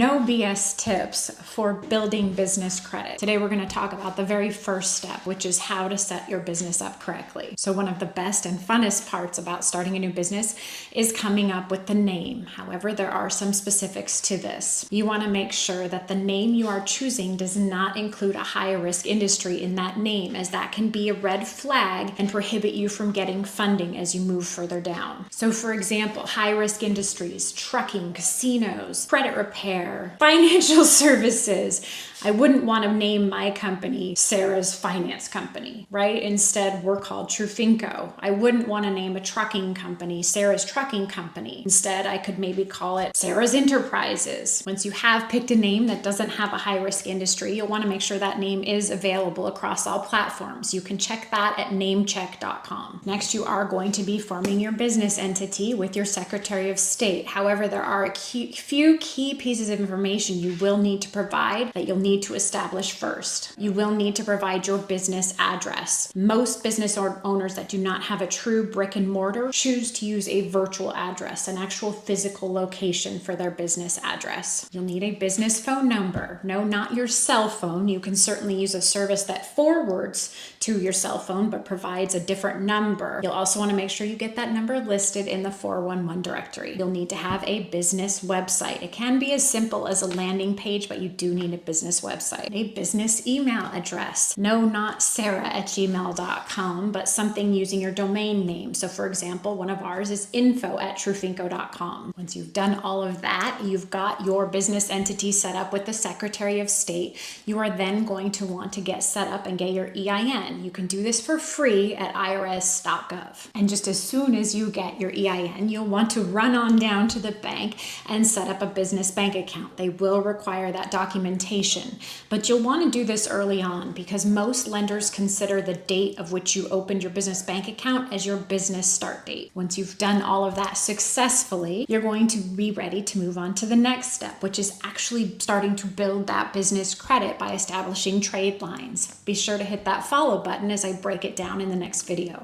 No BS tips for building business credit. Today we're going to talk about the very first step, which is how to set your business up correctly. So one of the best and funnest parts about starting a new business is coming up with the name. However, there are some specifics to this. You want to make sure that the name you are choosing does not include a high risk industry in that name, as that can be a red flag and prohibit you from getting funding as you move further down. So for example, high risk industries, trucking, casinos, credit repair, financial services. I wouldn't want to name my company Sarah's Finance Company, right? Instead, we're called Trufinco. I wouldn't want to name a trucking company Sarah's Trucking Company. Instead, I could maybe call it Sarah's Enterprises. Once you have picked a name that doesn't have a high-risk industry, you'll want to make sure that name is available across all platforms. You can check that at namecheck.com. Next, you are going to be forming your business entity with your Secretary of State. However, there are a few key pieces of information you will need to provide that you'll need to establish first. You will need to provide your business address. Most business owners that do not have a true brick and mortar choose to use a virtual address, an actual physical location for their business address. You'll need a business phone number. No, not your cell phone. You can certainly use a service that forwards to your cell phone but provides a different number. You'll also want to make sure you get that number listed in the 411 directory. You'll need to have a business website. It can be as simple as a landing page, but you do need a business website. A business email address. No, not sarah@gmail.com, but something using your domain name. So for example, one of ours is info@trufinco.com. Once you've done all of that, you've got your business entity set up with the Secretary of State. You are then going to want to get set up and get your EIN. You can do this for free at irs.gov. And just as soon as you get your EIN, you'll want to run on down to the bank and set up a business bank account. They will require that documentation, but you'll want to do this early on because most lenders consider the date of which you opened your business bank account as your business start date. Once you've done all of that successfully, you're going to be ready to move on to the next step, which is actually starting to build that business credit by establishing trade lines. Be sure to hit that follow button as I break it down in the next video.